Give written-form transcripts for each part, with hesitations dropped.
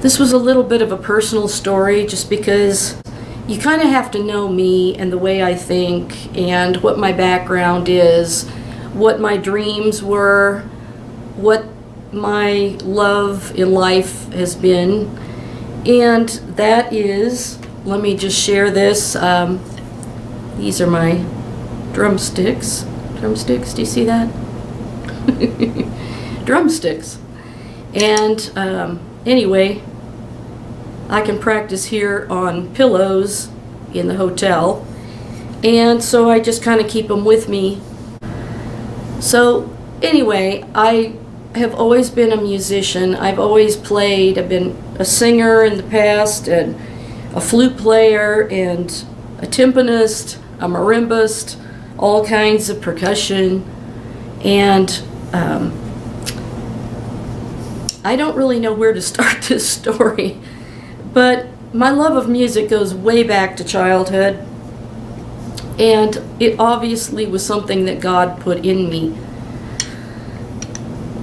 This was a little bit of a personal story just because you kind of have to know me and the way I think and what my background is, what my dreams were, what my love in life has been. And that is, let me just share this. These are my drumsticks. Drumsticks, do you see that? Drumsticks. And anyway, I can practice here on pillows in the hotel, and so I just kind of keep them with me. So anyway, I have always been a musician. I've always played. I've been a singer in the past, and a flute player, and a timpanist, a marimbist, all kinds of percussion, and I don't really know where to start this story. But my love of music goes way back to childhood, and it obviously was something that God put in me.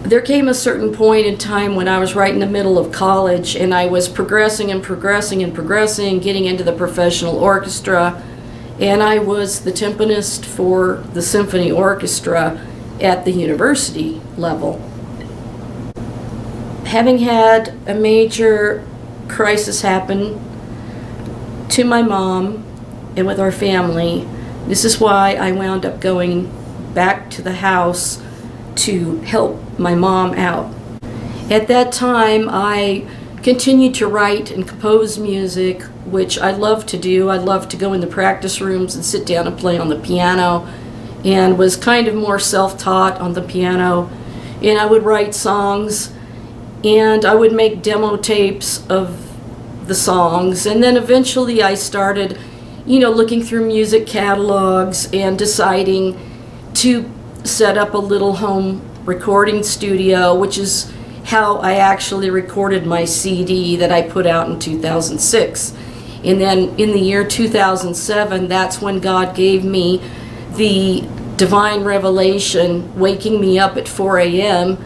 There came a certain point in time when I was right in the middle of college, and I was progressing, getting into the professional orchestra, and I was the timpanist for the symphony orchestra at the university level. Having had a major crisis happened to my mom and with our family, this is why I wound up going back to the house to help my mom out. At that time, I continued to write and compose music, which I love to do. I love to go in the practice rooms and sit down and play on the piano, and was kind of more self-taught on the piano. And I would write songs, and I would make demo tapes of the songs, and then eventually I started, looking through music catalogs and deciding to set up a little home recording studio, which is how I actually recorded my CD that I put out in 2006. And then in the year 2007, that's when God gave me the divine revelation, waking me up at 4 a.m.,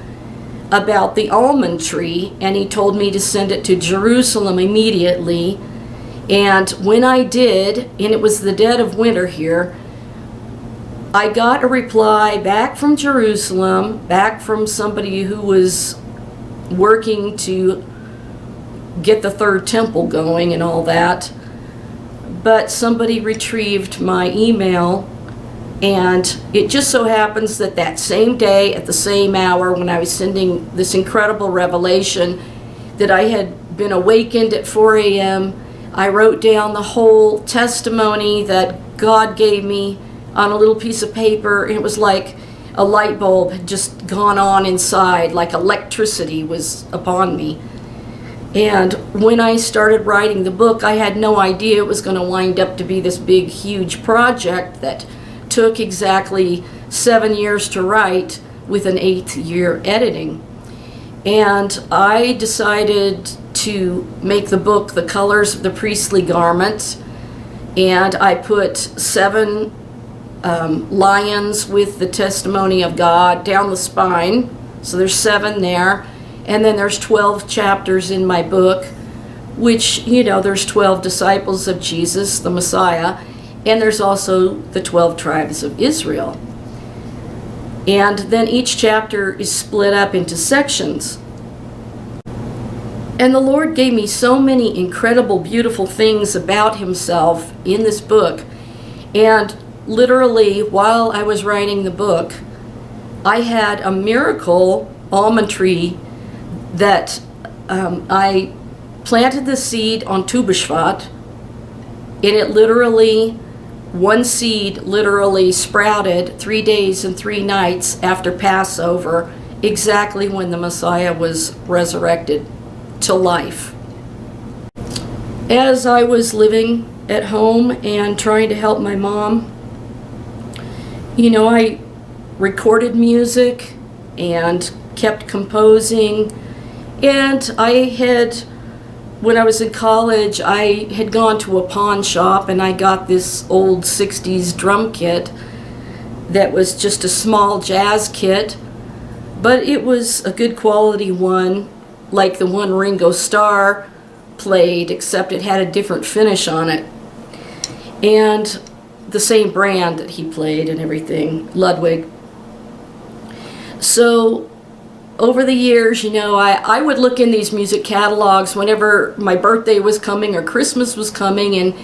about the almond tree, and he told me to send it to Jerusalem immediately. And when I did, and it was the dead of winter here, I got a reply back from Jerusalem, back from somebody who was working to get the third temple going and all that. But somebody retrieved my email, and it just so happens that that same day, at the same hour, when I was sending this incredible revelation, that I had been awakened at 4 a.m., I wrote down the whole testimony that God gave me on a little piece of paper, and it was like a light bulb had just gone on inside, like electricity was upon me. And when I started writing the book, I had no idea it was going to wind up to be this big, huge project that took exactly 7 years to write, with an 8th year editing. And I decided to make the book the colors of the priestly garment, and I put 7 lions with the testimony of God down the spine, so there's 7 there, and then there's 12 chapters in my book, which, there's 12 disciples of Jesus, the Messiah, and there's also the 12 tribes of Israel. And then each chapter is split up into sections. And the Lord gave me so many incredible, beautiful things about himself in this book. And literally, while I was writing the book, I had a miracle almond tree that I planted the seed on Tu B'Shvat, and it literally, one seed literally sprouted 3 days and 3 nights after Passover, exactly when the Messiah was resurrected to life. As I was living at home and trying to help my mom, I recorded music and kept composing, and when I was in college, I had gone to a pawn shop and I got this old 60s drum kit that was just a small jazz kit, but it was a good quality one, like the one Ringo Starr played, except it had a different finish on it. And the same brand that he played and everything, Ludwig. So over the years, you know, I would look in these music catalogs whenever my birthday was coming or Christmas was coming, and,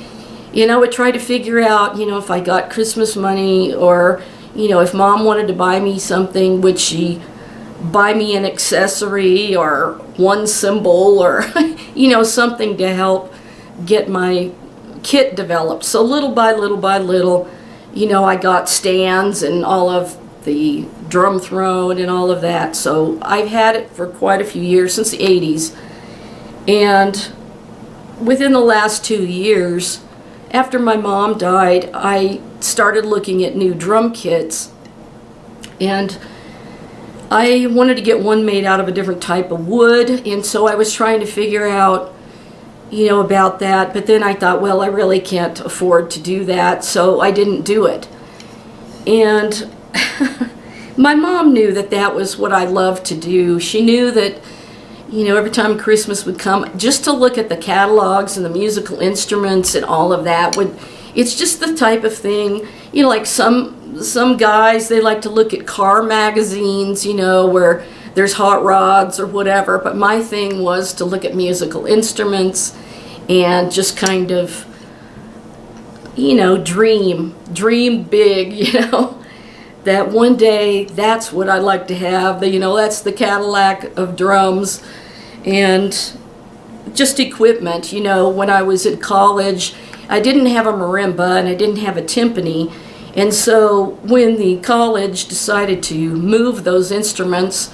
you know, I would try to figure out, you know, if I got Christmas money, or, you know, if Mom wanted to buy me something, would she buy me an accessory or one cymbal or, you know, something to help get my kit developed. So little by little, you know, I got stands and all of the drum throne and all of that. So I've had it for quite a few years, since the 80s. And within the last 2 years, after my mom died, I started looking at new drum kits. And I wanted to get one made out of a different type of wood, and so I was trying to figure out, you know, about that. But then I thought, well, I really can't afford to do that, so I didn't do it. And my mom knew that that was what I loved to do. She knew that, you know, every time Christmas would come, just to look at the catalogs and the musical instruments and all of that it's just the type of thing, you know, like some guys, they like to look at car magazines, you know, where there's hot rods or whatever, but my thing was to look at musical instruments and just kind of, you know, dream big, you know, that one day that's what I'd like to have, you know, that's the Cadillac of drums. And just equipment, you know, when I was in college, I didn't have a marimba and I didn't have a timpani. And so when the college decided to move those instruments,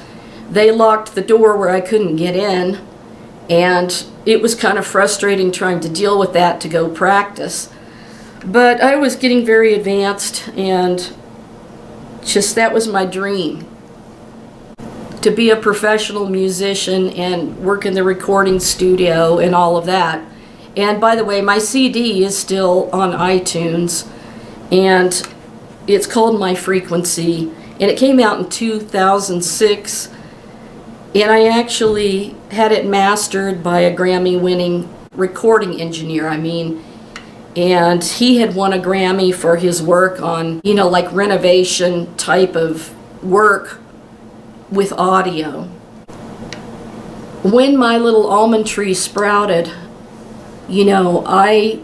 they locked the door where I couldn't get in. And it was kind of frustrating trying to deal with that to go practice. But I was getting very advanced, and just that was my dream, to be a professional musician and work in the recording studio and all of that. And by the way, my CD is still on iTunes, and it's called My Frequency, and it came out in 2006, and I actually had it mastered by a Grammy-winning recording engineer, and he had won a Grammy for his work on, you know, like renovation type of work with audio. When my little almond tree sprouted, you know, I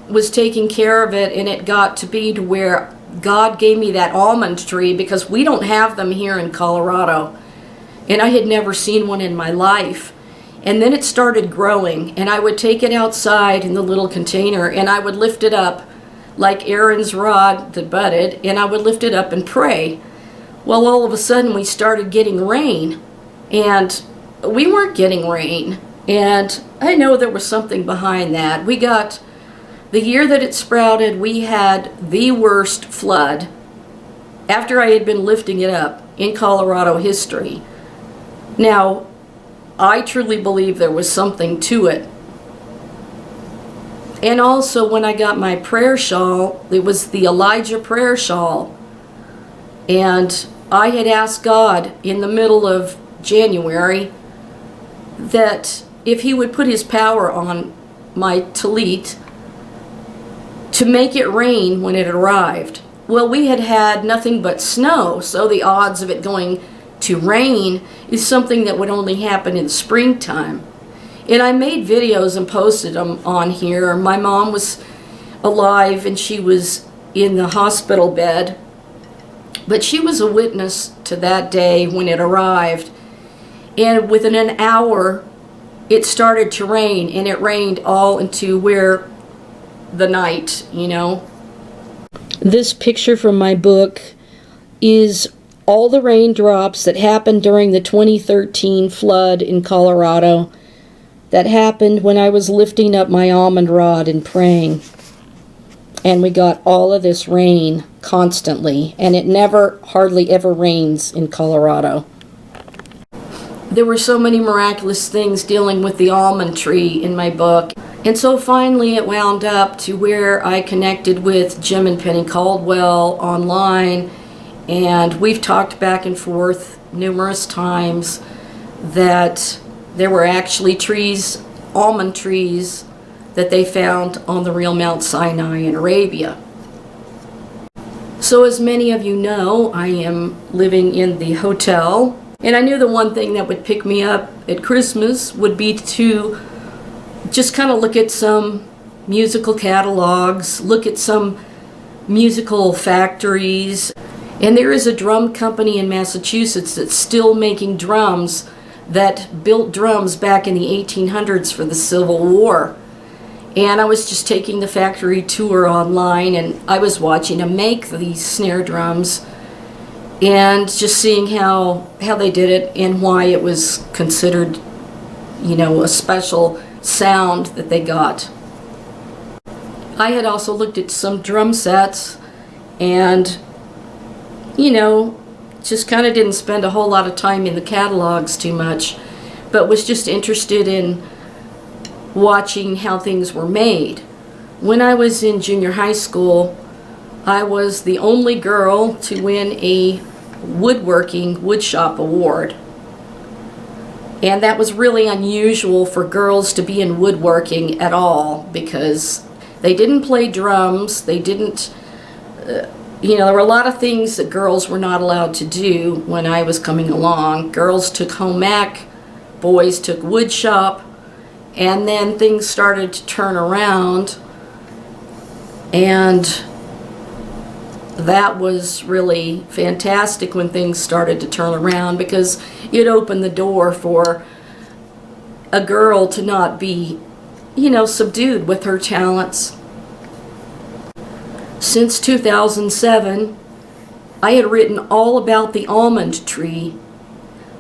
was taking care of it, and it got to be to where God gave me that almond tree, because we don't have them here in Colorado, and I had never seen one in my life. And then it started growing, and I would take it outside in the little container, and I would lift it up like Aaron's rod that budded, and I would lift it up and pray. Well, all of a sudden we started getting rain, and we weren't getting rain. And I know there was something behind that. We got, the year that it sprouted, we had the worst flood after I had been lifting it up in Colorado history. Now, I truly believe there was something to it. And also, when I got my prayer shawl, it was the Elijah prayer shawl. And I had asked God in the middle of January that if he would put his power on my tallit to make it rain when it arrived. Well, we had had nothing but snow, so the odds of it going to rain is something that would only happen in the springtime. And I made videos and posted them on here. My mom was alive and she was in the hospital bed, but she was a witness to that day when it arrived. And within an hour, it started to rain, and it rained all into where the night, you know. This picture from my book is all the raindrops that happened during the 2013 flood in Colorado, that happened when I was lifting up my almond rod and praying. And we got all of this rain constantly, and it never, hardly ever rains in Colorado. There were so many miraculous things dealing with the almond tree in my book. And so finally it wound up to where I connected with Jim and Penny Caldwell online, and we've talked back and forth numerous times that there were actually trees, almond trees, that they found on the real Mount Sinai in Arabia. So as many of you know, I am living in the hotel, and I knew the one thing that would pick me up at Christmas would be to just kind of look at some musical catalogs, look at some musical factories. And there is a drum company in Massachusetts that's still making drums, that built drums back in the 1800s for the Civil War. And I was just taking the factory tour online, and I was watching them make these snare drums and just seeing how they did it and why it was considered, you know, a special sound that they got. I had also looked at some drum sets and, you know, just kind of didn't spend a whole lot of time in the catalogs too much, but was just interested in watching how things were made. When I was in junior high school, I was the only girl to win a woodworking woodshop award. And that was really unusual for girls to be in woodworking at all, because they didn't play drums, they didn't, you know, there were a lot of things that girls were not allowed to do when I was coming along. Girls took home ec, boys took woodshop, and then things started to turn around, and that was really fantastic when things started to turn around, because it opened the door for a girl to not be, you know, subdued with her talents. Since 2007, I had written all about the almond tree.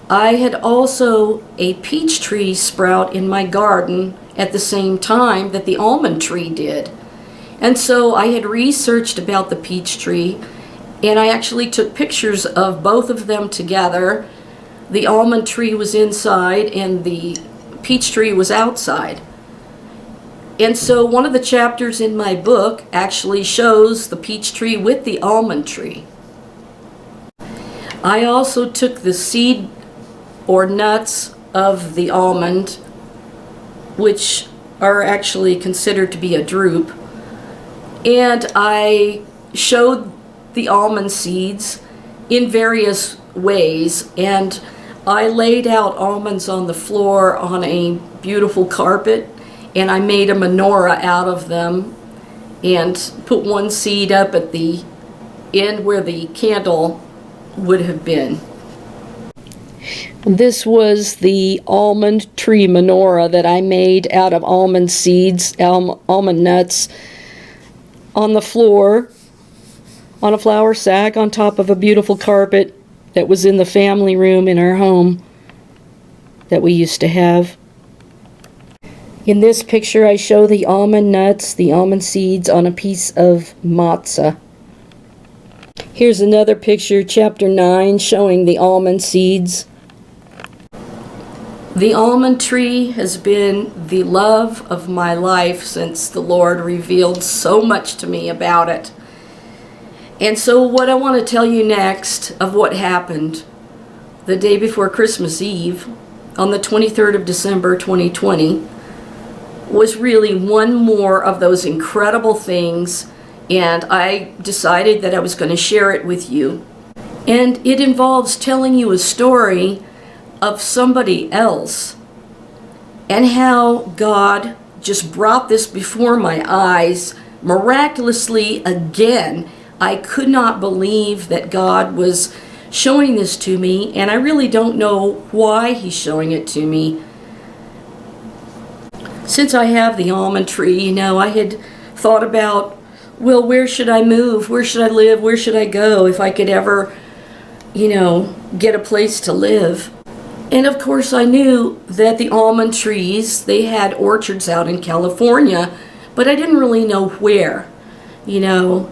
I had also a peach tree sprout in my garden at the same time that the almond tree did. And so I had researched about the peach tree, and I actually took pictures of both of them together. The almond tree was inside and the peach tree was outside. And so one of the chapters in my book actually shows the peach tree with the almond tree. I also took the seed or nuts of the almond, which are actually considered to be a drupe, and I showed the almond seeds in various ways, and I laid out almonds on the floor on a beautiful carpet, and I made a menorah out of them and put one seed up at the end where the candle would have been. This was the almond tree menorah that I made out of almond seeds, almond nuts, on the floor, on a flour sack, on top of a beautiful carpet that was in the family room in our home that we used to have. In this picture, I show the almond nuts, the almond seeds, on a piece of matzah. Here's another picture, chapter 9, showing the almond seeds. The almond tree has been the love of my life since the Lord revealed so much to me about it. And so what I want to tell you next of what happened the day before Christmas Eve, on the 23rd of December 2020, was really one more of those incredible things, and I decided that I was going to share it with you. And it involves telling you a story of somebody else, and how God just brought this before my eyes miraculously again. I could not believe that God was showing this to me, and I really don't know why He's showing it to me. Since I have the almond tree, you know, I had thought about, well, where should I move? Where should I live? Where should I go if I could ever, you know, get a place to live? And of course I knew that the almond trees, they had orchards out in California, but I didn't really know where, you know.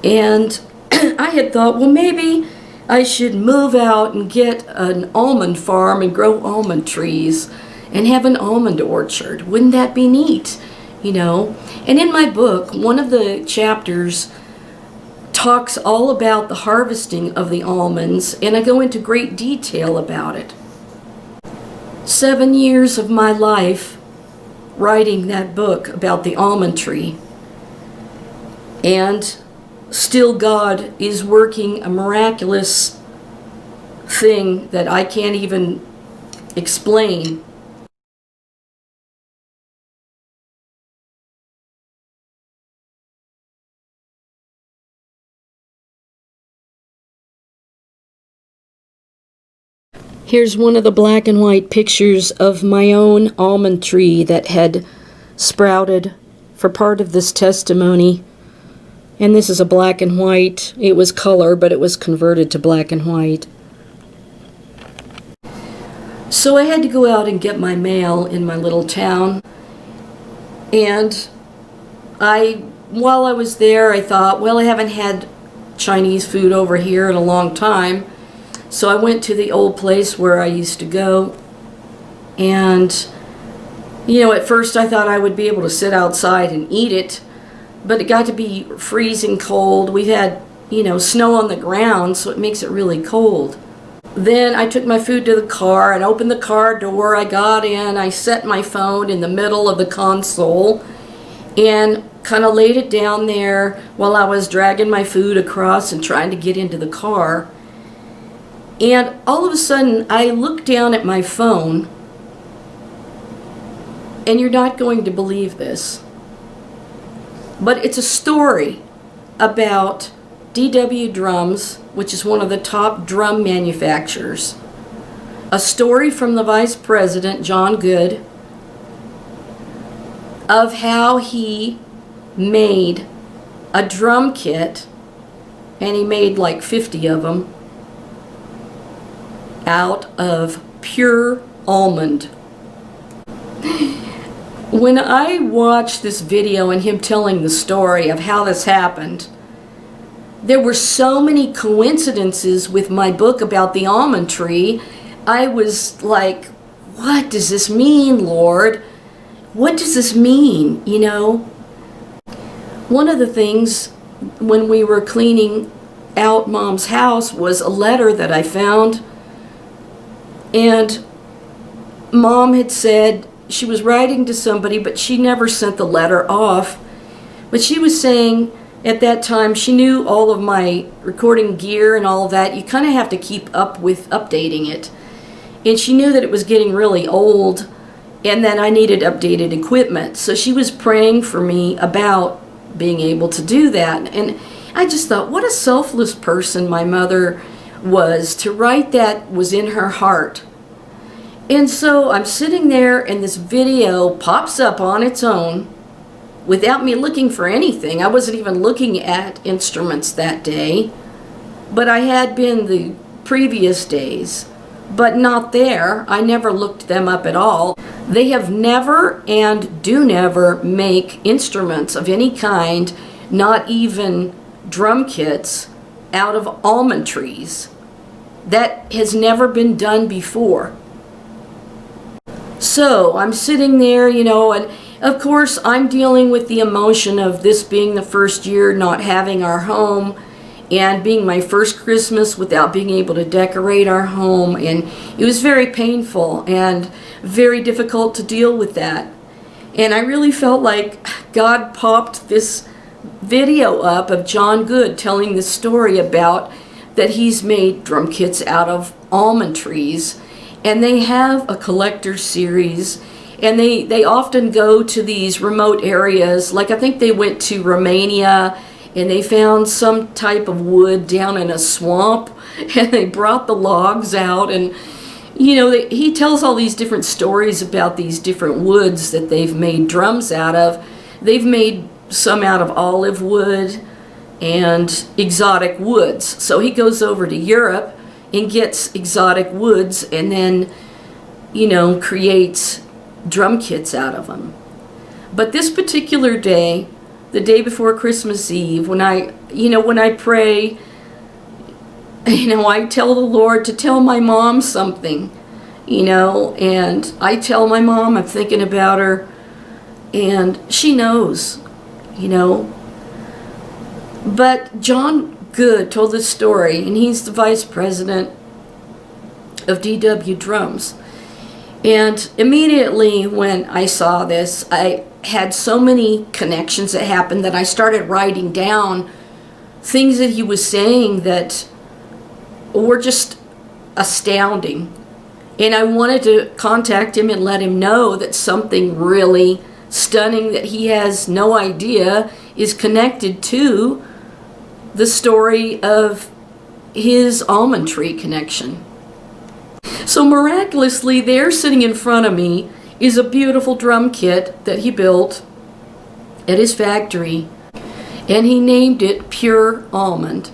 And I had thought, well, maybe I should move out and get an almond farm and grow almond trees and have an almond orchard. Wouldn't that be neat, you know? And in my book, one of the chapters talks all about the harvesting of the almonds, and I go into great detail about it. 7 years of my life writing that book about the almond tree, and still God is working a miraculous thing that I can't even explain. Here's one of the black and white pictures of my own almond tree that had sprouted for part of this testimony. And this is a black and white. It was color, but it was converted to black and white. So I had to go out and get my mail in my little town. And while I was there, I thought, well, I haven't had Chinese food over here in a long time. So I went to the old place where I used to go, and, you know, at first I thought I would be able to sit outside and eat it, but it got to be freezing cold. We've had, you know, snow on the ground, so it makes it really cold. Then I took my food to the car and opened the car door. I got in, I set my phone in the middle of the console and kind of laid it down there while I was dragging my food across and trying to get into the car. And all of a sudden, I look down at my phone, and you're not going to believe this, but it's a story about DW Drums, which is one of the top drum manufacturers. A story from the Vice President, John Good, of how he made a drum kit, and he made like 50 of them, out of pure almond. When I watched this video and him telling the story of how this happened, there were so many coincidences with my book about the almond tree. I was like, what does this mean, Lord? What does this mean, you know? One of the things when we were cleaning out Mom's house was a letter that I found. And Mom had said she was writing to somebody, but she never sent the letter off. But she was saying at that time, she knew all of my recording gear and all of that. You kind of have to keep up with updating it. And she knew that it was getting really old and that I needed updated equipment. So she was praying for me about being able to do that. And I just thought, what a selfless person my mother was to write that was in her heart. And so I'm sitting there and this video pops up on its own without me looking for anything. I wasn't even looking at instruments that day, but I had been the previous days, but not there. I never looked them up at all. They have never and do never make instruments of any kind, not even drum kits, out of almond trees. That has never been done before. So I'm sitting there, you know, and of course I'm dealing with the emotion of this being the first year not having our home and being my first Christmas without being able to decorate our home. And it was very painful and very difficult to deal with that. And I really felt like God popped this video up of John Good telling this story about that he's made drum kits out of almond trees, and they have a collector's series, and they often go to these remote areas. Like I think they went to Romania and they found some type of wood down in a swamp and they brought the logs out, and you know, he tells all these different stories about these different woods that they've made drums out of. They've made some out of olive wood and exotic woods. So he goes over to Europe and gets exotic woods and then, you know, creates drum kits out of them. But this particular day, the day before Christmas Eve, when I pray, you know, I tell the Lord to tell my mom something, you know, and I tell my mom I'm thinking about her, and she knows, you know. But John Good told this story, and he's the vice president of DW Drums. And immediately when I saw this, I had so many connections that happened that I started writing down things that he was saying that were just astounding. And I wanted to contact him and let him know that something really stunning that he has no idea is connected to the story of his almond tree connection. So miraculously, there sitting in front of me is a beautiful drum kit that he built at his factory, and he named it Pure Almond.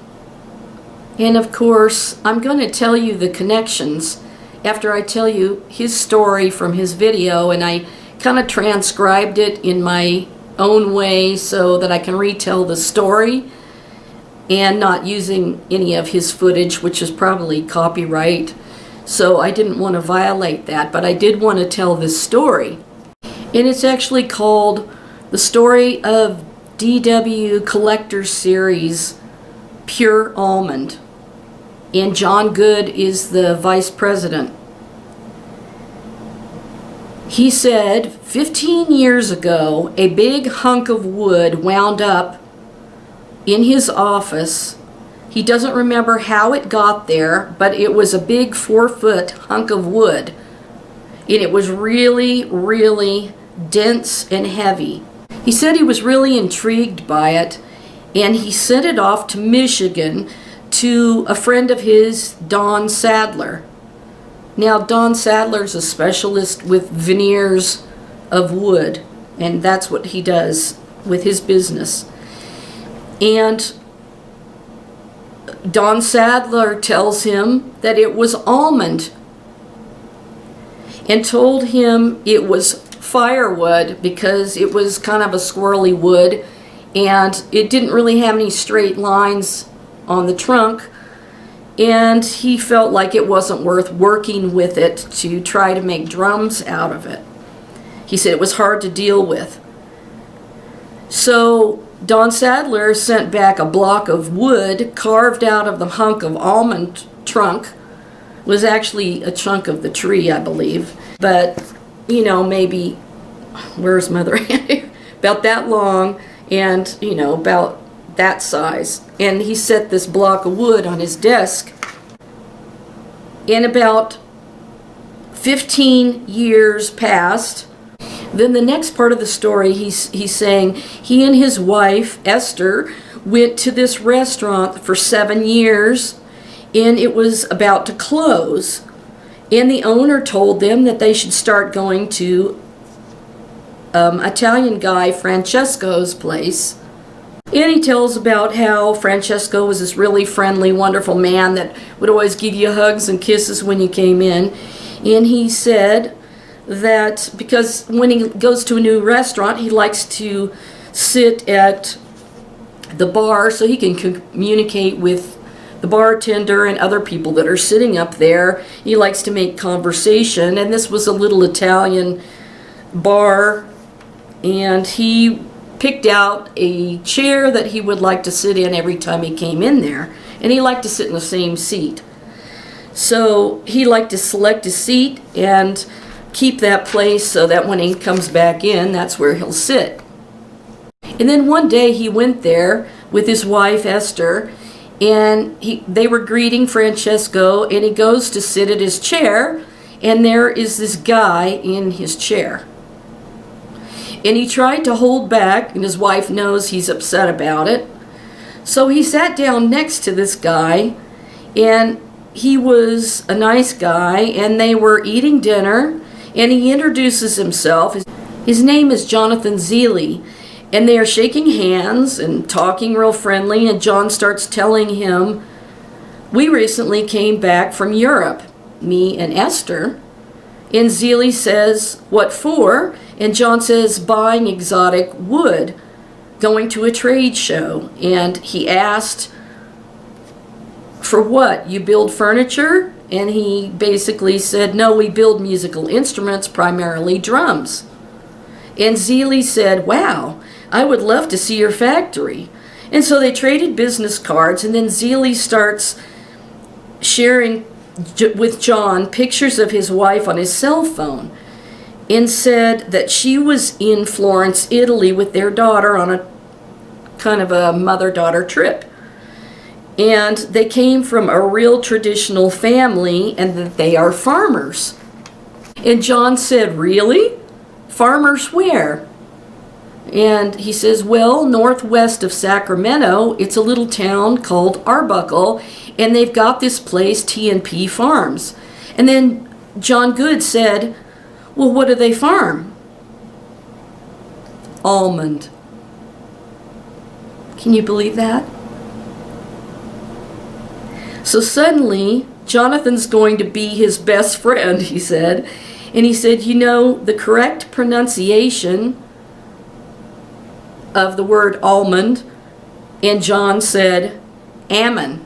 And of course, I'm going to tell you the connections after I tell you his story from his video, and I kind of transcribed it in my own way so that I can retell the story and not using any of his footage, which is probably copyright. So I didn't want to violate that, but I did want to tell this story. And it's actually called The Story of DW Collector's Series Pure Almond. And John Good is the vice president. He said, 15 years ago, a big hunk of wood wound up in his office. He doesn't remember how it got there, but it was a big 4-foot hunk of wood. And it was really, really dense and heavy. He said he was really intrigued by it, and he sent it off to Michigan to a friend of his, Don Sadler. Now, Don Sadler's a specialist with veneers of wood, and that's what he does with his business. And Don Sadler tells him that it was almond and told him it was firewood because it was kind of a squirrely wood and it didn't really have any straight lines on the trunk, and he felt like it wasn't worth working with it to try to make drums out of it. He said it was hard to deal with. So Don Sadler sent back a block of wood carved out of the hunk of almond trunk. It was actually a chunk of the tree, I believe, but you know, maybe, where's Mother Ann? About that long and, you know, about that size. And he set this block of wood on his desk. And about 15 years passed. Then the next part of the story, he's saying he and his wife, Esther, went to this restaurant for 7 years, and it was about to close. And the owner told them that they should start going to Italian guy Francesco's place. And he tells about how Francesco was this really friendly, wonderful man that would always give you hugs and kisses when you came in. And he said that because when he goes to a new restaurant, he likes to sit at the bar so he can communicate with the bartender and other people that are sitting up there. He likes to make conversation, and this was a little Italian bar, and he picked out a chair that he would like to sit in every time he came in there, and he liked to sit in the same seat. So he liked to select a seat and keep that place so that when he comes back in, that's where he'll sit. And then one day he went there with his wife Esther, and they were greeting Francesco, and he goes to sit at his chair, and there is this guy in his chair. And he tried to hold back, and his wife knows he's upset about it. So he sat down next to this guy, and he was a nice guy, and they were eating dinner, and he introduces himself. His name is Jonathan Zeely, and they are shaking hands and talking real friendly, and John starts telling him, "We recently came back from Europe, me and Esther." And Zeely says, "What for?" And John says, "Buying exotic wood, going to a trade show." And he asked, "For what? You build furniture?" And he basically said, "No, we build musical instruments, primarily drums." And Zeely said, "Wow, I would love to see your factory." And so they traded business cards, and then Zeely starts sharing with John pictures of his wife on his cell phone and said that she was in Florence, Italy with their daughter on a kind of a mother-daughter trip. And they came from a real traditional family and that they are farmers. And John said, "Really? Farmers where?" And he says, "Well, northwest of Sacramento, it's a little town called Arbuckle, and they've got this place, T&P Farms." And then John Good said, "Well, what do they farm?" Almond. Can you believe that? So suddenly, Jonathan's going to be his best friend, he said. And he said, "You know, the correct pronunciation of the word almond," and John said, "Ammon."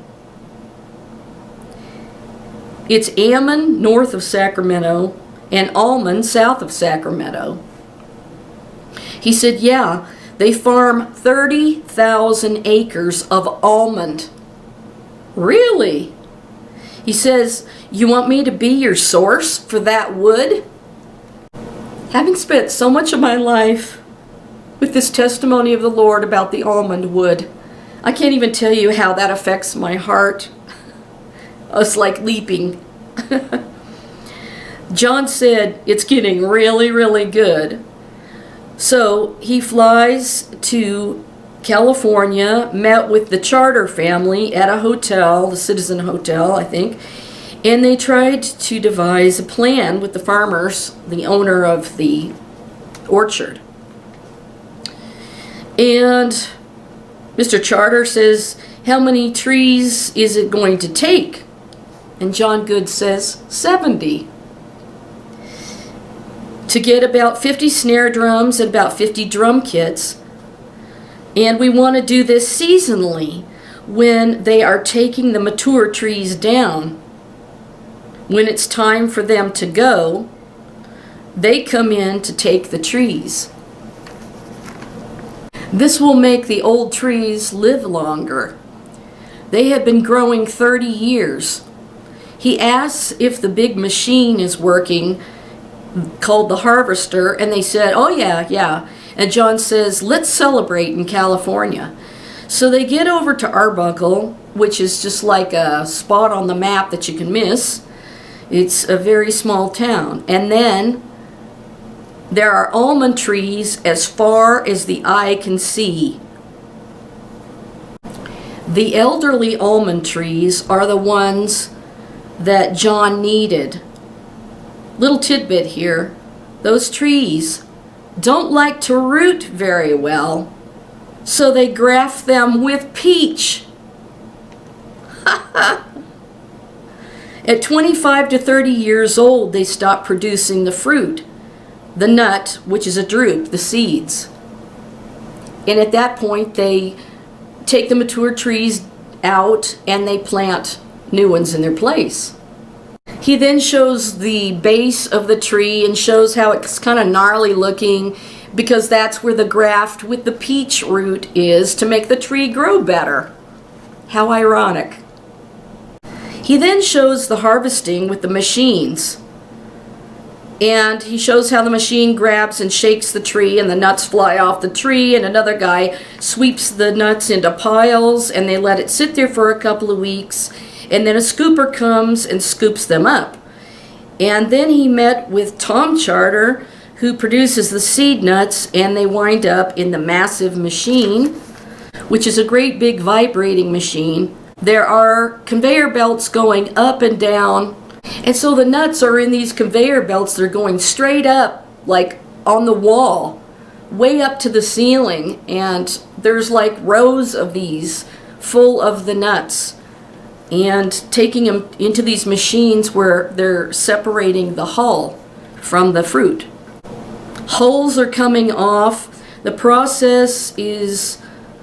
It's Ammon north of Sacramento and Almond south of Sacramento. He said, "Yeah, they farm 30,000 acres of almond." Really? He says, "You want me to be your source for that wood?" Having spent so much of my life with this testimony of the Lord about the almond wood, I can't even tell you how that affects my heart. It's like leaping. John said it's getting really, really good. So he flies to California, met with the Charter family at a hotel, the Citizen Hotel, I think, and they tried to devise a plan with the farmers, the owner of the orchard. And Mr. Charter says, "How many trees is it going to take?" And John Good says, 70. To get about 50 snare drums and about 50 drum kits. And we want to do this seasonally when they are taking the mature trees down. When it's time for them to go, they come in to take the trees. This will make the old trees live longer. They have been growing 30 years. He asks if the big machine is working, called the harvester, and they said, "Oh yeah. And John says, "Let's celebrate in California." So they get over to Arbuckle, which is just like a spot on the map that you can miss. It's a very small town. And then there are almond trees as far as the eye can see. The elderly almond trees are the ones that John needed. Little tidbit here. Those trees don't like to root very well, so they graft them with peach. At 25 to 30 years old, they stop producing the fruit, the nut, which is a drupe, the seeds. And at that point, they take the mature trees out and they plant new ones in their place. He then shows the base of the tree and shows how it's kind of gnarly looking because that's where the graft with the peach root is to make the tree grow better. How ironic. He then shows the harvesting with the machines. And he shows how the machine grabs and shakes the tree and the nuts fly off the tree, and another guy sweeps the nuts into piles and they let it sit there for a couple of weeks. And then a scooper comes and scoops them up. And then he met with Tom Charter, who produces the seed nuts, and they wind up in the massive machine, which is a great big vibrating machine. There are conveyor belts going up and down, and so the nuts are in these conveyor belts. They're going straight up, like on the wall, way up to the ceiling, and there's like rows of these full of the nuts. And taking them into these machines where they're separating the hull from the fruit. Hulls are coming off. The process is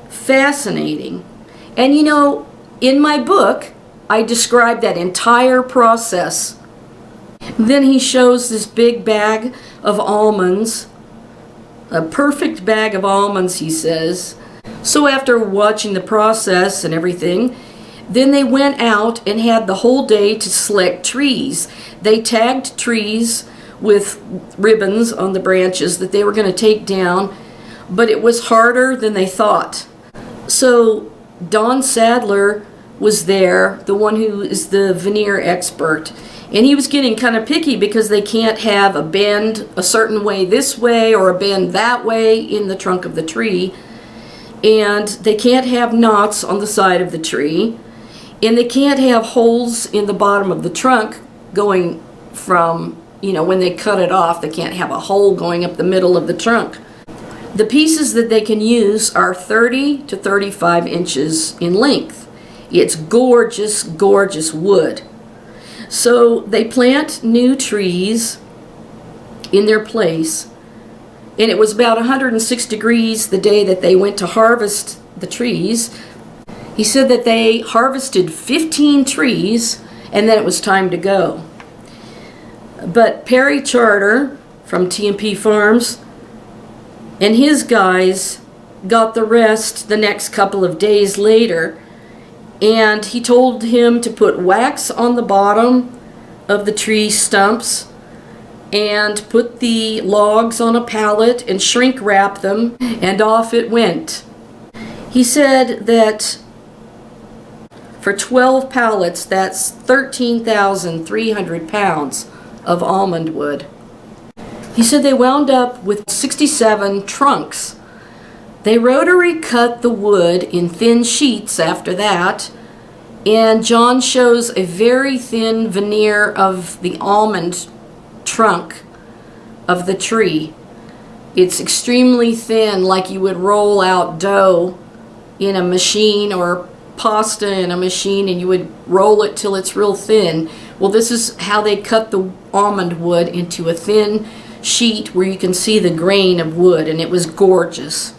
fascinating. And you know, in my book, I describe that entire process. Then he shows this big bag of almonds, a perfect bag of almonds, he says. So after watching the process and everything, Then they went out and had the whole day to select trees. They tagged trees with ribbons on the branches that they were going to take down, but it was harder than they thought. So Don Sadler was there, the one who is the veneer expert, and he was getting kind of picky because they can't have a bend a certain way this way or a bend that way in the trunk of the tree, and they can't have knots on the side of the tree, and they can't have holes in the bottom of the trunk going from, when they cut it off, they can't have a hole going up the middle of the trunk. The pieces that they can use are 30 to 35 inches in length. It's gorgeous, gorgeous wood. So they plant new trees in their place, and it was about 106 degrees the day that they went to harvest the trees. He said that they harvested 15 trees, and then it was time to go. But Perry Charter from T&P Farms and his guys got the rest the next couple of days later, and he told him to put wax on the bottom of the tree stumps and put the logs on a pallet and shrink wrap them, and off it went. He said that for 12 pallets, that's 13,300 pounds of almond wood. He said they wound up with 67 trunks. They rotary cut the wood in thin sheets after that, and John shows a very thin veneer of the almond trunk of the tree. It's extremely thin, like you would roll out dough in a machine or pasta in a machine, and you would roll it till it's real thin. Well, this is how they cut the almond wood into a thin sheet where you can see the grain of wood, and it was gorgeous.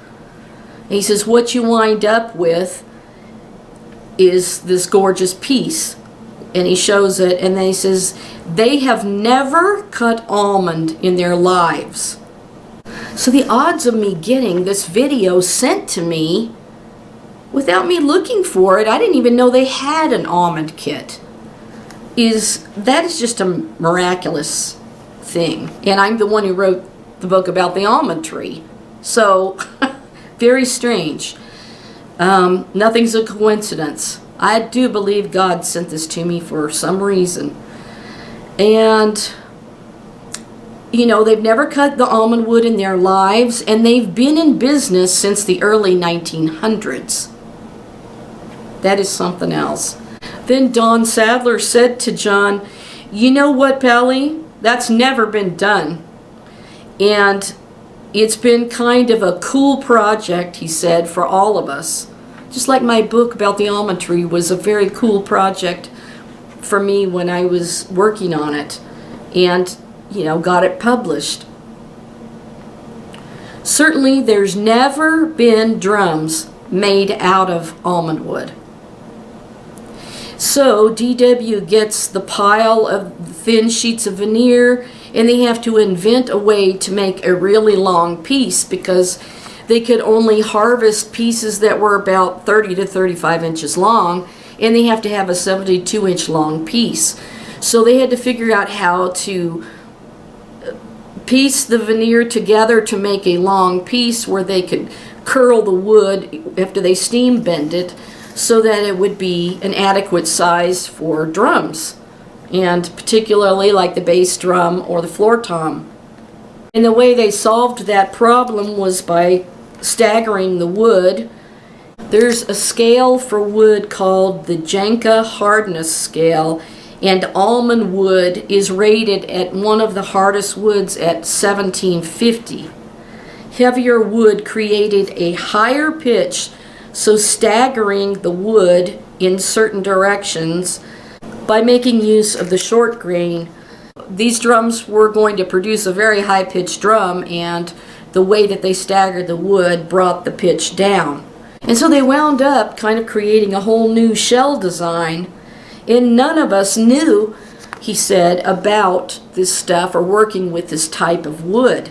And he says what you wind up with is this gorgeous piece, and he shows it, and then he says they have never cut almond in their lives. So the odds of me getting this video sent to me without me looking for it, I didn't even know they had an almond kit, that is just a miraculous thing. And I'm the one who wrote the book about the almond tree. So, very strange. Nothing's a coincidence. I do believe God sent this to me for some reason. And, they've never cut the almond wood in their lives, and they've been in business since the early 1900s. That is something else. Then Don Sadler said to John, "You know what, Pally? That's never been done. And it's been kind of a cool project," he said, "for all of us. Just like my book about the almond tree was a very cool project for me when I was working on it and, got it published. Certainly there's never been drums made out of almond wood." So DW gets the pile of thin sheets of veneer, and they have to invent a way to make a really long piece because they could only harvest pieces that were about 30 to 35 inches long, and they have to have a 72-inch long piece. So they had to figure out how to piece the veneer together to make a long piece where they could curl the wood after they steam bend it, so that it would be an adequate size for drums, and particularly like the bass drum or the floor tom. And the way they solved that problem was by staggering the wood. There's a scale for wood called the Judaica hardness scale, and almond wood is rated at one of the hardest woods at 1750. Heavier wood created a higher pitch, so staggering the wood in certain directions by making use of the short grain. These drums were going to produce a very high-pitched drum, and the way that they staggered the wood brought the pitch down. And so they wound up kind of creating a whole new shell design, and none of us knew, he said, about this stuff or working with this type of wood.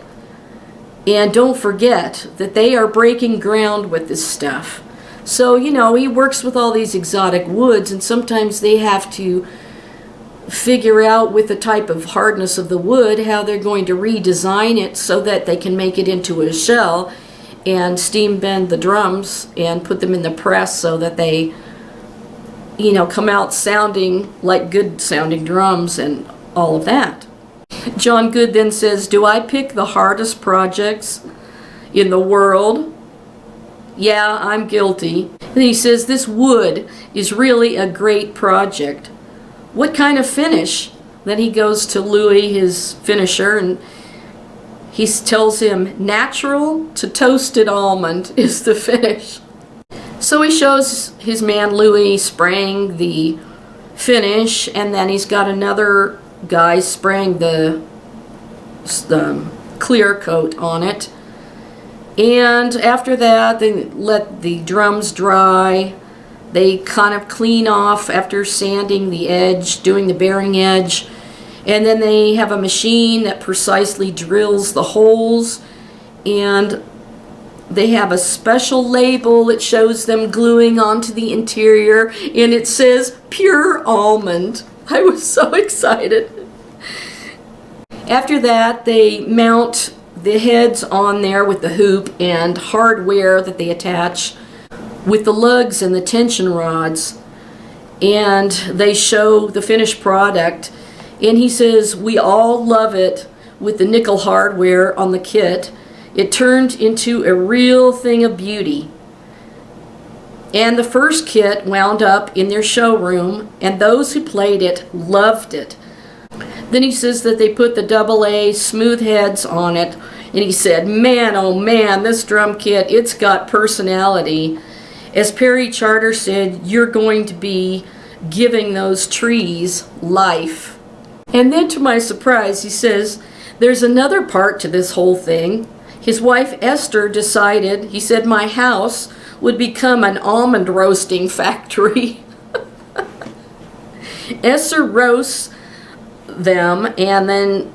And don't forget that they are breaking ground with this stuff. So, you know, he works with all these exotic woods, and sometimes they have to figure out with the type of hardness of the wood how they're going to redesign it so that they can make it into a shell and steam bend the drums and put them in the press so that they, you know, come out sounding like good sounding drums and all of that. John Good then says, do I pick the hardest projects in the world? Yeah, I'm guilty. And he says, this wood is really a great project. What kind of finish? Then he goes to Louis, his finisher, and he tells him natural to toasted almond is the finish. So he shows his man Louis spraying the finish, and then he's got another guy spraying the clear coat on it. And after that, they let the drums dry. They kind of clean off after sanding the edge, doing the bearing edge. And then they have a machine that precisely drills the holes. And they have a special label that shows them gluing onto the interior. And it says pure almond. I was so excited. After that, they mount the heads on there with the hoop and hardware that they attach with the lugs and the tension rods, and they show the finished product. And he says, we all love it with the nickel hardware on the kit. It turned into a real thing of beauty. And the first kit wound up in their showroom, and those who played it loved it. Then he says that they put the AA smooth heads on it, and he said, man, oh man, this drum kit, it's got personality. As Perry Charter said, you're going to be giving those trees life. And then to my surprise, he says, there's another part to this whole thing. His wife Esther decided, he said, my house would become an almond roasting factory. Esther roasts them, and then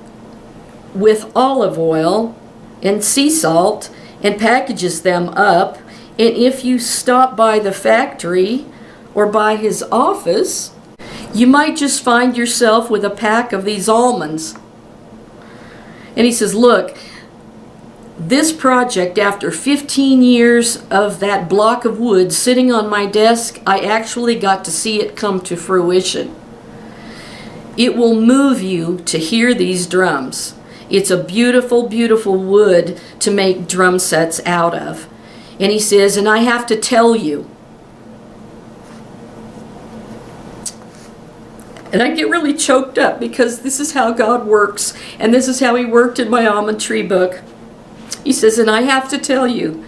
with olive oil and sea salt, and packages them up. And if you stop by the factory or by his office, you might just find yourself with a pack of these almonds. And he says, look, this project, after 15 years of that block of wood sitting on my desk, I actually got to see it come to fruition. It will move you to hear these drums. It's a beautiful, beautiful wood to make drum sets out of. And he says, and I have to tell you, and I get really choked up because this is how God works, and this is how he worked in my almond tree book. He says, and I have to tell you,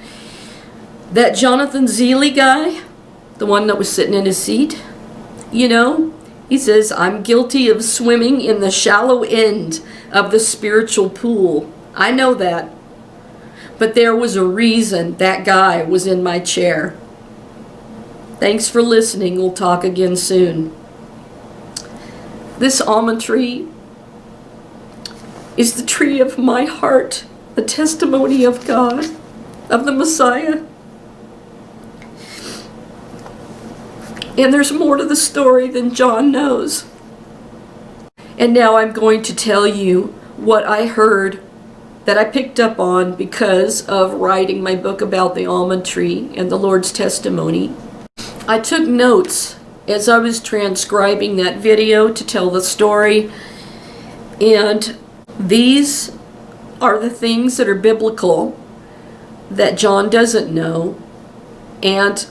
that Jonathan Zeely guy, the one that was sitting in his seat, you know, he says, I'm guilty of swimming in the shallow end of the spiritual pool. I know that. But there was a reason that guy was in my chair. Thanks for listening. We'll talk again soon. This almond tree is the tree of my heart, the testimony of God, of the Messiah. And there's more to the story than John knows. And now I'm going to tell you what I heard that I picked up on because of writing my book about the almond tree and the Lord's testimony. I took notes as I was transcribing that video to tell the story, and these are the things that are biblical that John doesn't know. And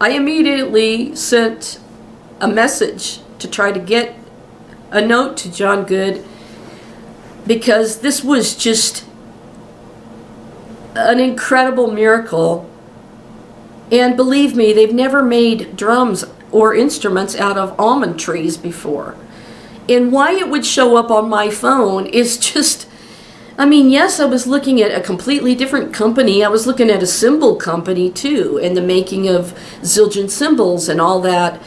I immediately sent a message to try to get a note to John Good, because this was just an incredible miracle. And believe me, they've never made drums or instruments out of almond trees before. And why it would show up on my phone is just, I mean, yes, I was looking at a completely different company. I was looking at a cymbal company too, and the making of Zildjian cymbals and all that.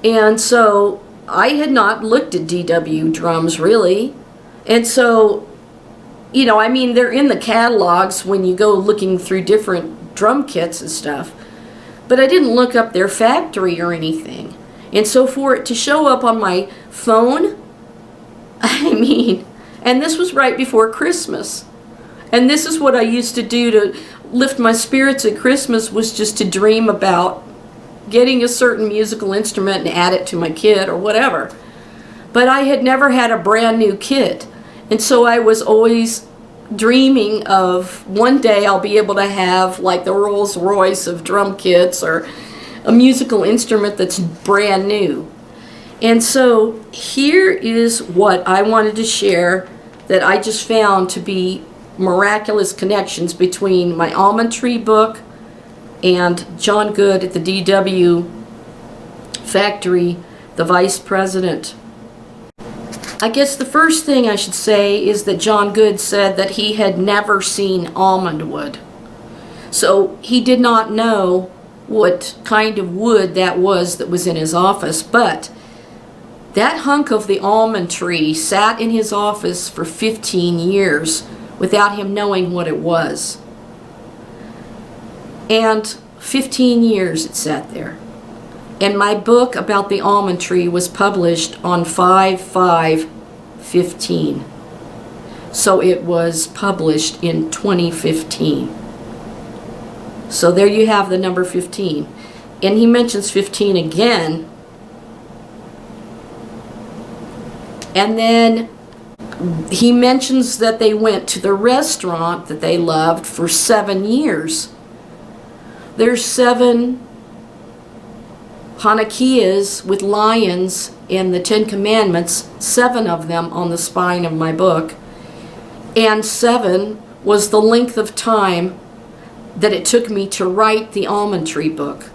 And so I had not looked at DW drums really. And so, you know, I mean, they're in the catalogs when you go looking through different drum kits and stuff. but I didn't look up their factory or anything. And so for it to show up on my phone, I mean, and this was right before Christmas. And this is what I used to do to lift my spirits at Christmas, was just to dream about getting a certain musical instrument and add it to my kit or whatever. But I had never had a brand new kit. And so I was always dreaming of one day I'll be able to have like the Rolls Royce of drum kits, or a musical instrument that's brand new. And so here is what I wanted to share that I just found to be miraculous connections between my almond tree book and John Good at the DW factory, the vice president. I guess the first thing I should say is that John Good said that he had never seen almond wood. So he did not know what kind of wood that was in his office, but that hunk of the almond tree sat in his office for 15 years without him knowing what it was. And 15 years it sat there. And my book about the almond tree was published on 5/5/15. So it was published in 2015. So there you have the number 15. And he mentions 15 again. And then he mentions that they went to the restaurant that they loved for 7 years. There's 7 Hanukkahs with lions in the 10 Commandments, 7 of them on the spine of my book. And 7 was the length of time that it took me to write the almond tree book.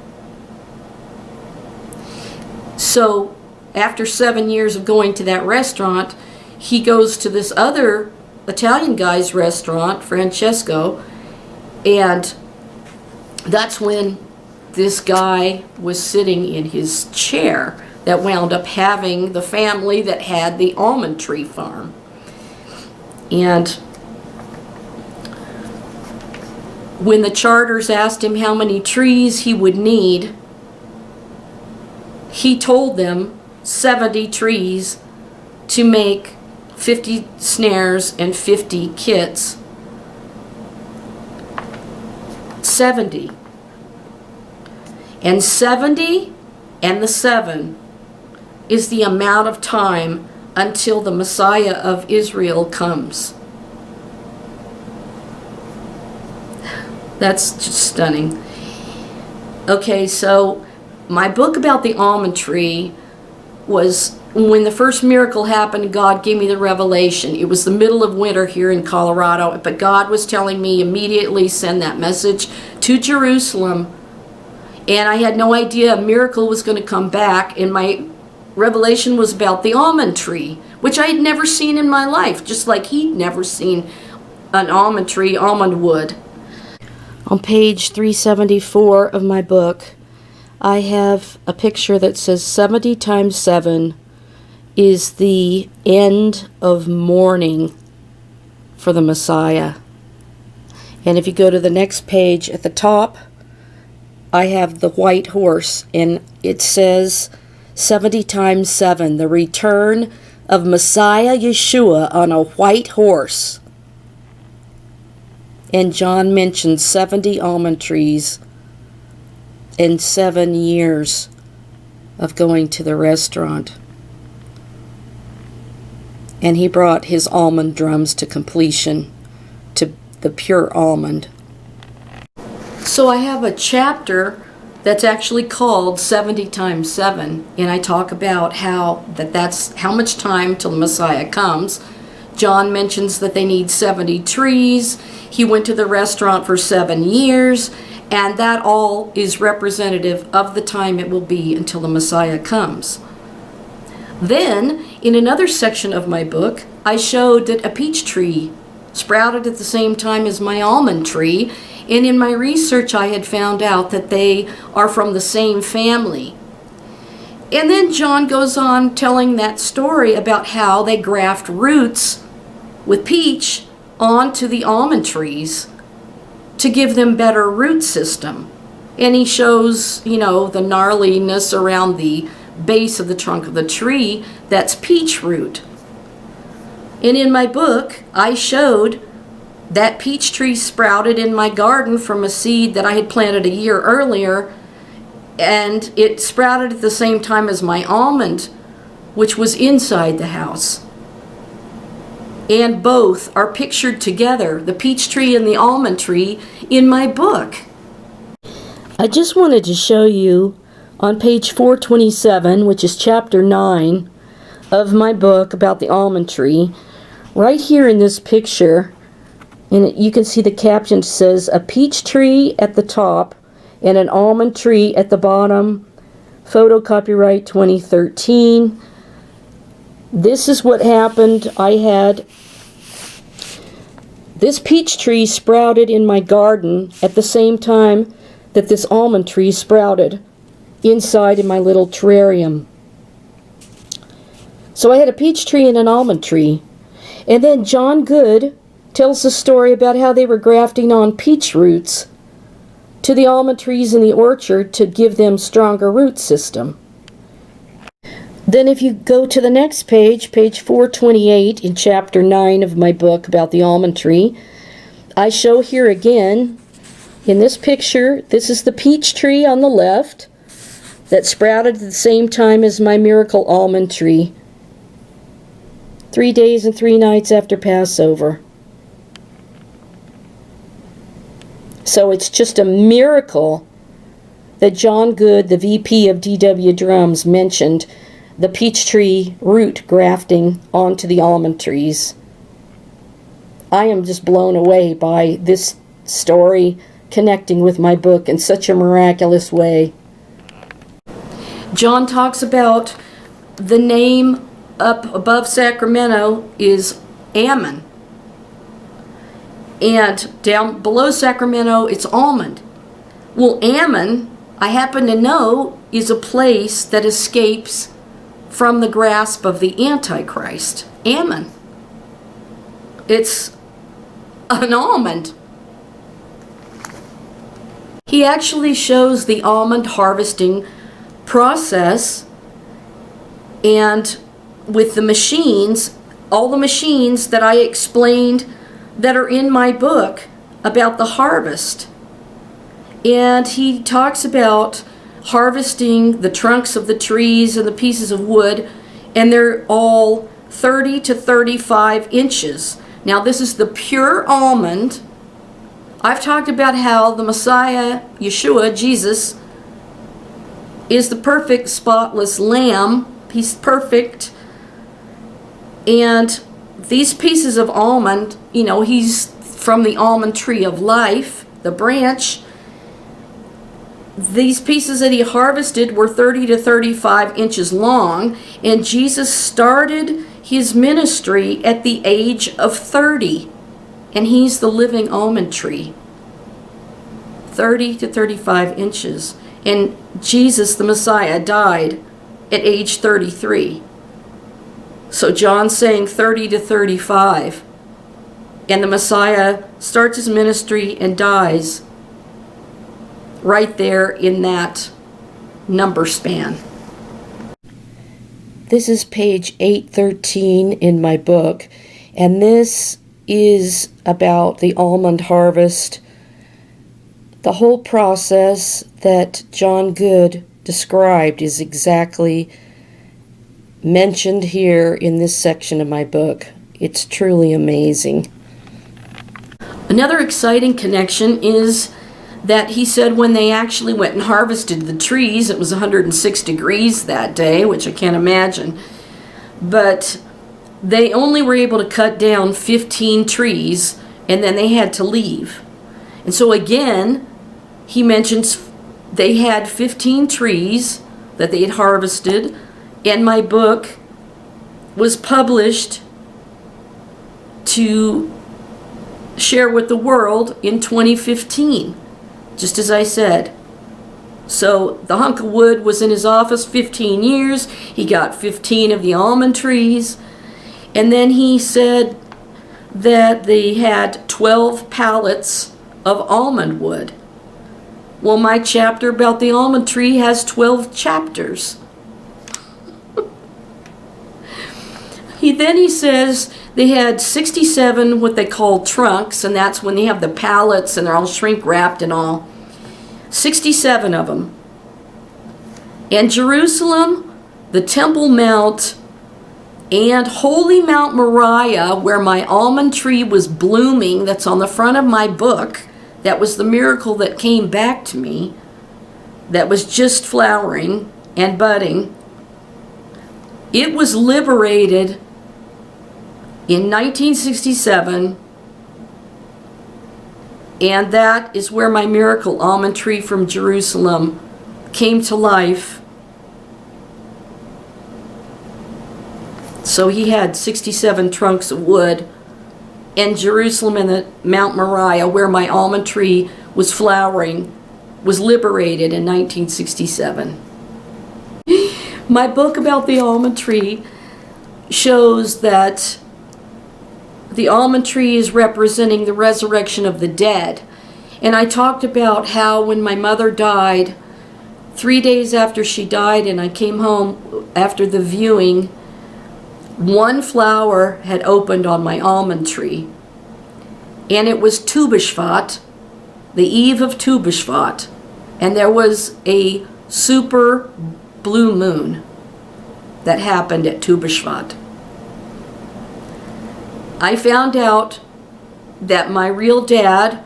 So after 7 years of going to that restaurant, he goes to this other Italian guy's restaurant, Francesco, and that's when this guy was sitting in his chair that wound up having the family that had the almond tree farm. And when the charters asked him how many trees he would need, he told them 70 trees to make 50 snares and 50 kits. 70. And 70 and the 7 is the amount of time until the Messiah of Israel comes. That's just stunning. Okay, so my book about the almond tree was when the first miracle happened. God gave me the revelation. It was the middle of winter here in Colorado, but God was telling me immediately send that message to Jerusalem. And I had no idea a miracle was going to come back, and my revelation was about the almond tree, which I had never seen in my life, just like he'd never seen an almond tree, almond wood. On page 374 of my book, I have a picture that says 70 times 7 is the end of mourning for the Messiah. And if you go to the next page at the top, I have the white horse, and it says 70 times 7, the return of Messiah Yeshua on a white horse. And John mentions 70 almond trees and 7 years of going to the restaurant. And he brought his almond drums to completion, to the pure almond. So I have a chapter that's actually called 70 times 7, and I talk about how that's how much time till the Messiah comes. John mentions that they need 70 trees. He went to the restaurant for 7 years, and that all is representative of the time it will be until the Messiah comes. Then, in another section of my book, I showed that a peach tree sprouted at the same time as my almond tree, and in my research I had found out that they are from the same family. And then John goes on telling that story about how they graft roots with peach onto the almond trees to give them better root system. And he shows, you know, the gnarliness around the base of the trunk of the tree. That's peach root. And in my book, I showed that peach tree sprouted in my garden from a seed that I had planted a year earlier, and it sprouted at the same time as my almond, which was inside the house. And both are pictured together, the peach tree and the almond tree, in my book. I just wanted to show you on page 427, which is chapter 9 of my book about the almond tree, right here in this picture, and you can see the caption says, "A peach tree at the top and an almond tree at the bottom. Photo copyright 2013. This is what happened. I had this peach tree sprouted in my garden at the same time that this almond tree sprouted inside in my little terrarium. So I had a peach tree and an almond tree. And then John Good tells the story about how they were grafting on peach roots to the almond trees in the orchard to give them stronger root system. Then if you go to the next page, page 428 in chapter 9 of my book about the almond tree, I show here again, in this picture, this is the peach tree on the left that sprouted at the same time as my miracle almond tree, 3 days and 3 nights after Passover. So it's just a miracle that John Good, the VP of DW Drums, mentioned the peach tree root grafting onto the almond trees. I am just blown away by this story connecting with my book in such a miraculous way. John talks about the name up above Sacramento is Ammon. And down below Sacramento, it's Almond. Well, Ammon, I happen to know, is a place that escapes from the grasp of the Antichrist. Ammon. It's an almond. He actually shows the almond harvesting process, and with the machines, all the machines that I explained that are in my book about the harvest. And he talks about harvesting the trunks of the trees and the pieces of wood, and they're all 30 to 35 inches. Now this is the pure almond. I've talked about how the Messiah, Yeshua, Jesus, is the perfect spotless lamb. He's perfect. And these pieces of almond, you know, he's from the almond tree of life, the branch. These pieces that he harvested were 30 to 35 inches long, and Jesus started his ministry at the age of 30, and he's the living almond tree. 30 to 35 inches. And Jesus, the Messiah, died at age 33. So John's saying 30 to 35. And the Messiah starts his ministry and dies right there in that number span. This is page 813 in my book, and this is about the almond harvest. The whole process that John Good described is exactly mentioned here in this section of my book. It's truly amazing. Another exciting connection is that he said when they actually went and harvested the trees, it was 106 degrees that day, which I can't imagine, but they only were able to cut down 15 trees, and then they had to leave. And so again, he mentions they had 15 trees that they had harvested, and my book was published to share with the world in 2015, just as I said. So the hunk of wood was in his office 15 years. He got 15 of the almond trees, and then he said that they had 12 pallets of almond wood. Well, my chapter about the almond tree has 12 chapters. Then he says they had 67 what they call trunks, and that's when they have the pallets and they're all shrink wrapped and all. 67 of them. And Jerusalem, the Temple Mount, and Holy Mount Moriah, where my almond tree was blooming, that's on the front of my book. That was the miracle that came back to me. That was just flowering and budding. It was liberated in 1967, and that is where my miracle almond tree from Jerusalem came to life. So he had 67 trunks of wood, and Jerusalem and the Mount Moriah, where my almond tree was flowering, was liberated in 1967. My book about the almond tree shows that the almond tree is representing the resurrection of the dead. And I talked about how when my mother died, 3 days after she died, and I came home after the viewing, one flower had opened on my almond tree. And it was Tu B'Shvat, the eve of Tu B'Shvat. And there was a super blue moon that happened at Tu B'Shvat. I found out that my real dad,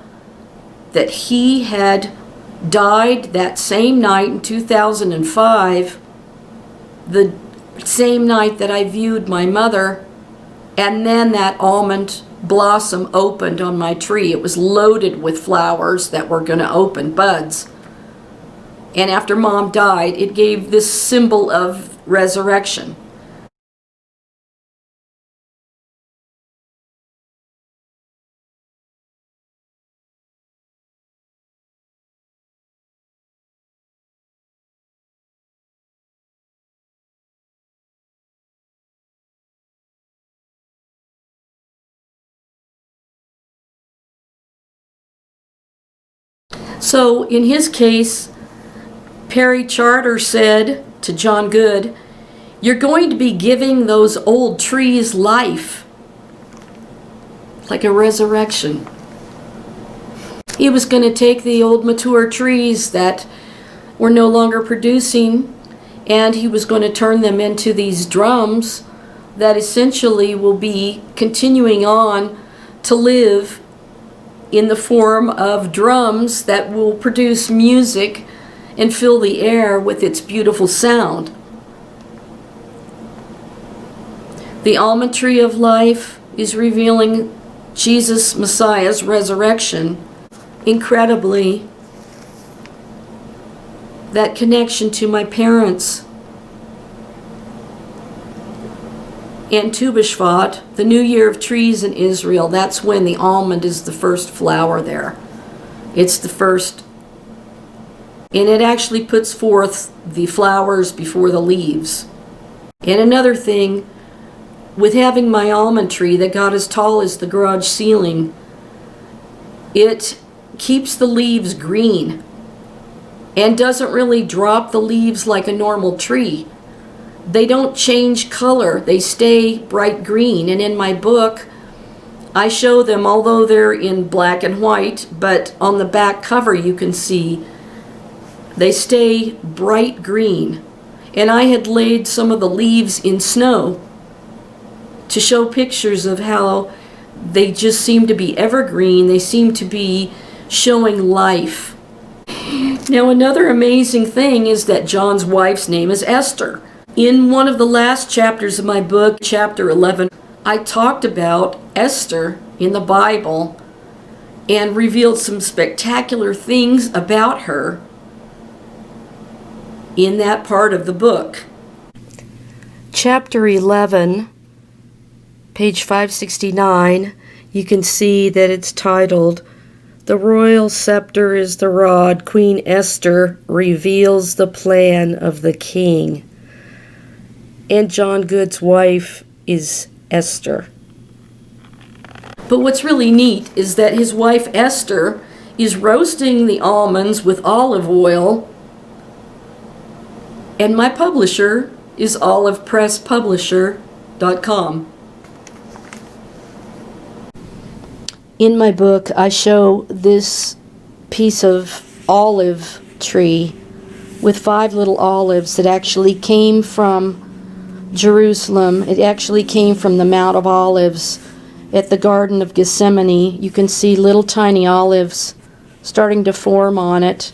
that he had died that same night in 2005, the same night that I viewed my mother, and then that almond blossom opened on my tree. It was loaded with flowers that were going to open, buds. And after Mom died, it gave this symbol of resurrection. So in his case, Perry Charter said to John Good, "You're going to be giving those old trees life, like a resurrection." He was going to take the old mature trees that were no longer producing, and he was going to turn them into these drums that essentially will be continuing on to live in the form of drums that will produce music and fill the air with its beautiful sound. The almond tree of life is revealing Jesus Messiah's resurrection. Incredibly, that connection to my parents. And Tu B'Shvat, the new year of trees in Israel, that's when the almond is the first flower there. It's the first. And it actually puts forth the flowers before the leaves. And another thing, with having my almond tree that got as tall as the garage ceiling, it keeps the leaves green and doesn't really drop the leaves like a normal tree. They don't change color, they stay bright green. And in my book, I show them, although they're in black and white, but on the back cover you can see they stay bright green. And I had laid some of the leaves in snow to show pictures of how they just seem to be evergreen. They seem to be showing life. Now, another amazing thing is that John's wife's name is Esther. In one of the last chapters of my book, chapter 11, I talked about Esther in the Bible and revealed some spectacular things about her in that part of the book. Chapter 11, page 569, you can see that it's titled, "The Royal Scepter is the Rod. Queen Esther Reveals the Plan of the King." And John Good's wife is Esther. But what's really neat is that his wife Esther is roasting the almonds with olive oil, and my publisher is OLIVEPRESSPUBLISHER.com. In my book, I show this piece of olive tree with 5 little olives that actually came from Jerusalem. It actually came from the Mount of Olives at the Garden of Gethsemane. You can see little tiny olives starting to form on it.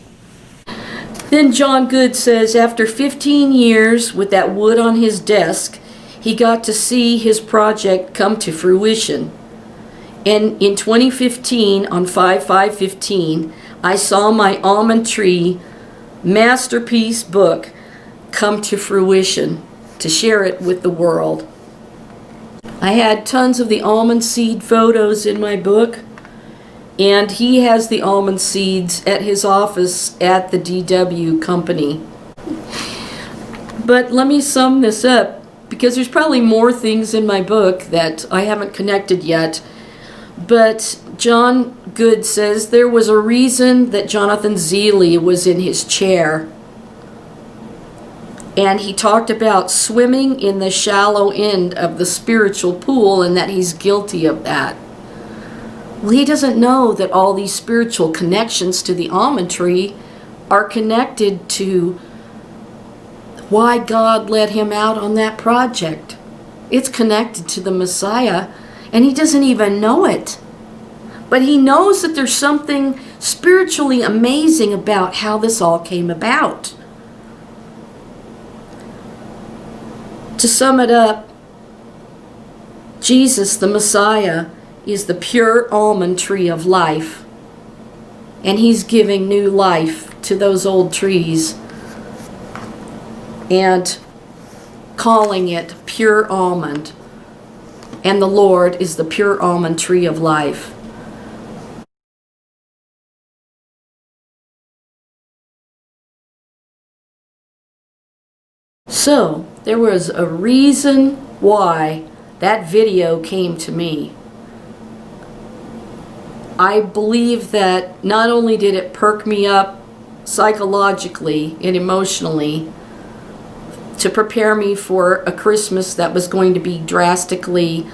Then John Good says after 15 years with that wood on his desk, he got to see his project come to fruition. And in 2015, on 5/5/15, I saw my almond tree masterpiece book come to fruition, to share it with the world. I had tons of the almond seed photos in my book, and he has the almond seeds at his office at the DW company. But let me sum this up, because there's probably more things in my book that I haven't connected yet. But John Good says there was a reason that Jonathan Zealey was in his chair. And he talked about swimming in the shallow end of the spiritual pool and that he's guilty of that. Well, he doesn't know that all these spiritual connections to the almond tree are connected to why God led him out on that project. It's connected to the Messiah, and he doesn't even know it. But he knows that there's something spiritually amazing about how this all came about. To sum it up, Jesus, the Messiah, is the pure almond tree of life. And he's giving new life to those old trees and calling it pure almond. And the Lord is the pure almond tree of life. So, there was a reason why that video came to me. I believe that not only did it perk me up psychologically and emotionally to prepare me for a Christmas that was going to be drastically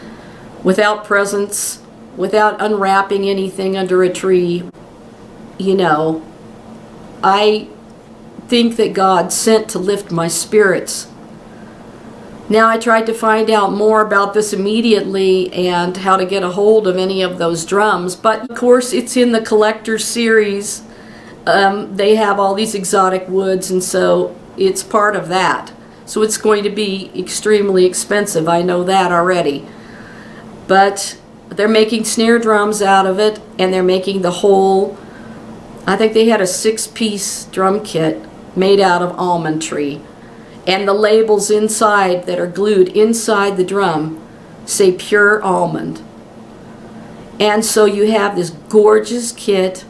without presents, without unwrapping anything under a tree. You know, I think that God sent to lift my spirits. Now, I tried to find out more about this immediately and how to get a hold of any of those drums, but of course it's in the collector's series. They have all these exotic woods, and so it's part of that. So it's going to be extremely expensive, I know that already. But they're making snare drums out of it, and they're making the whole, I think they had a 6-piece drum kit made out of almond tree. And the labels inside that are glued inside the drum say pure almond. And so you have this gorgeous kit,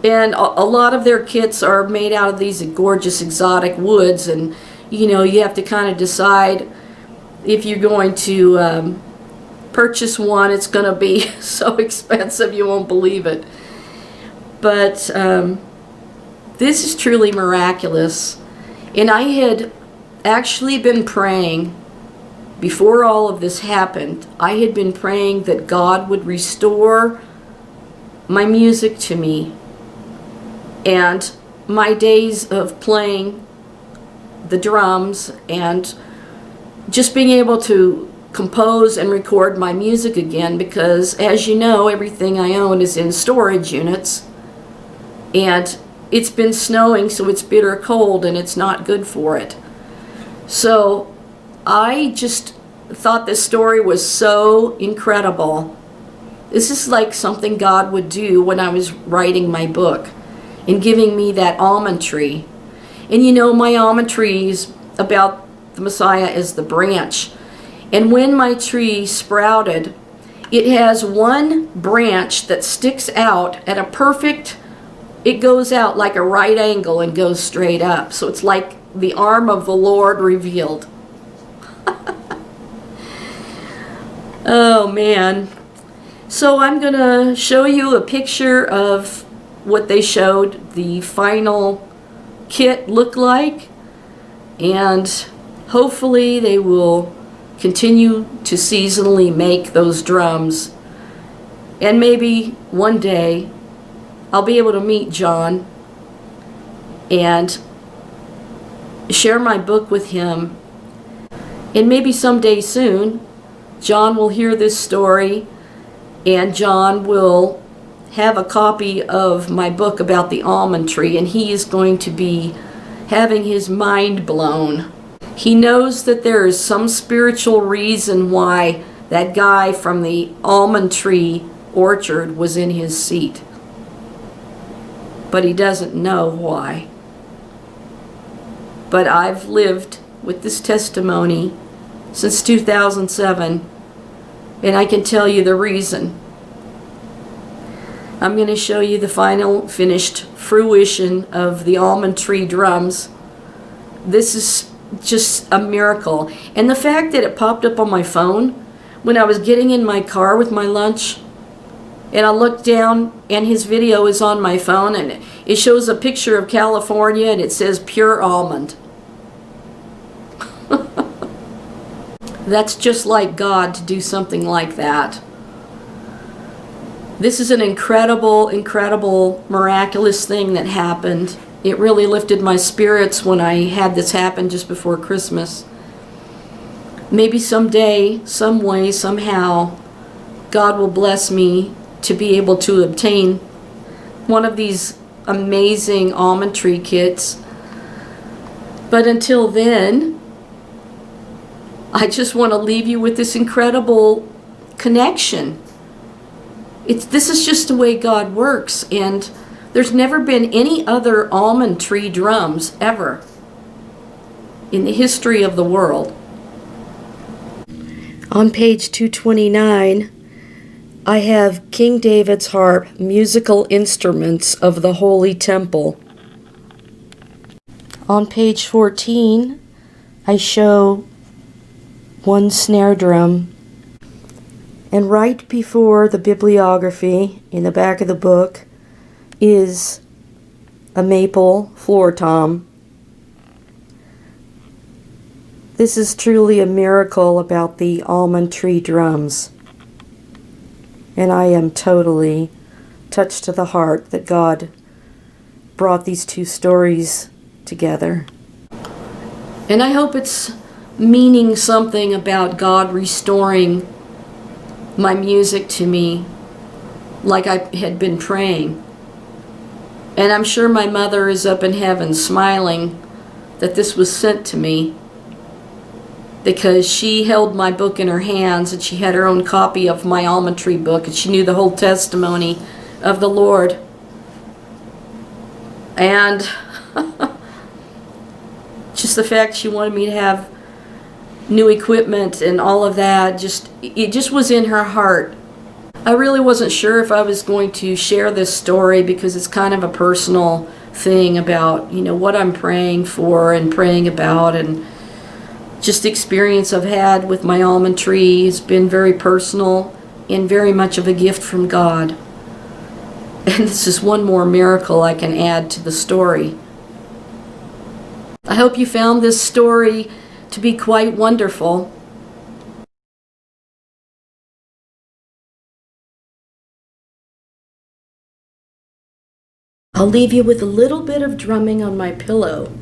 and a lot of their kits are made out of these gorgeous exotic woods, and you know, you have to kind of decide if you're going to purchase one. It's going to be so expensive you won't believe it. But this is truly miraculous. And I had actually been praying, before all of this happened, I had been praying that God would restore my music to me. And my days of playing the drums and just being able to compose and record my music again, because as you know, everything I own is in storage units. And it's been snowing, so it's bitter cold and it's not good for it. So I just thought this story was so incredible. This is like something God would do when I was writing my book and giving me that almond tree. And you know, my almond tree is about the Messiah as the branch. And when my tree sprouted, it has one branch that sticks out at a perfect, it goes out like a right angle and goes straight up. So it's like the arm of the Lord revealed. Oh man. So I'm going to show you a picture of what they showed the final kit look like, and hopefully they will continue to seasonally make those drums, and maybe one day I'll be able to meet John and share my book with him, and maybe someday soon John will hear this story and John will have a copy of my book about the almond tree, and he is going to be having his mind blown. He knows that there is some spiritual reason why that guy from the almond tree orchard was in his seat, but he doesn't know why. But I've lived with this testimony since 2007, and I can tell you the reason. I'm going to show you the final finished fruition of the almond tree drums. This is just a miracle. And the fact that it popped up on my phone when I was getting in my car with my lunch, and I looked down and his video is on my phone, and it shows a picture of California and it says pure almond. That's just like God to do something like that. This is an incredible, incredible, miraculous thing that happened. It really lifted my spirits when I had this happen just before Christmas. Maybe someday, some way, somehow, God will bless me to be able to obtain one of these amazing almond tree kits. But until then, I just want to leave you with this incredible connection. This is just the way God works, and there's never been any other almond tree drums ever in the history of the world. On page 229, I have King David's harp, musical instruments of the Holy Temple. On page 14, I show one snare drum. And right before the bibliography, in the back of the book, is a maple floor tom. This is truly a miracle about the almond tree drums. And I am totally touched to the heart that God brought these two stories together. And I hope it's meaning something about God restoring my music to me like I had been praying. And I'm sure my mother is up in heaven smiling that this was sent to me, because she held my book in her hands and she had her own copy of my almond tree book, and she knew the whole testimony of the Lord. And just the fact she wanted me to have new equipment and all of that, it just was in her heart. I really wasn't sure if I was going to share this story, because it's kind of a personal thing about, what I'm praying for and praying about, and just the experience I've had with my almond tree has been very personal and very much of a gift from God. And this is one more miracle I can add to the story. I hope you found this story to be quite wonderful. I'll leave you with a little bit of drumming on my pillow.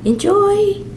Enjoy!